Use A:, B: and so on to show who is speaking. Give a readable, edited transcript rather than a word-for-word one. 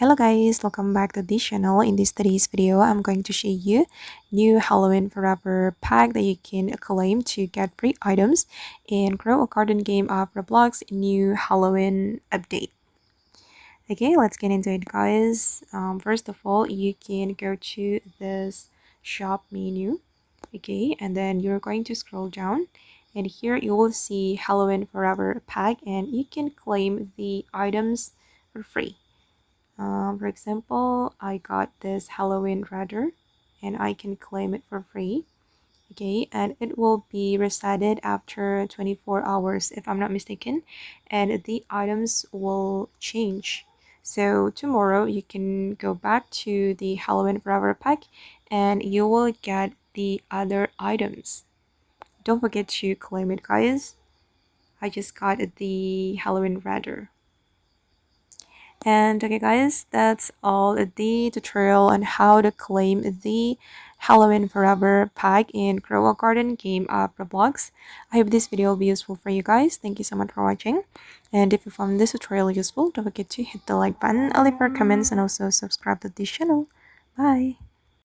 A: Hello guys, welcome back to this channel. In today's video, I'm going to show you new Halloween Forever pack that you can claim to get free items and grow a garden game of Roblox new Halloween update. Okay, let's get into it guys. First of all, you can go to this shop menu. Okay, and then you're going to scroll down and here you will see Halloween Forever pack and you can claim the items for free. For example, I got this Halloween radar and I can claim it for free. Okay, and it will be resetted after 24 hours if I'm not mistaken, and the items will change. So tomorrow you can go back to the Halloween Forever pack and you will get the other items. Don't forget to claim it guys. I just got the Halloween radar. And okay guys, that's all the tutorial on how to claim the Halloween Forever pack in Grow a Garden game of Roblox. I hope this video will be useful for you guys. Thank you so much for watching. And if you found this tutorial useful, don't forget to hit the like button, leave your comments, and also subscribe to this channel. Bye!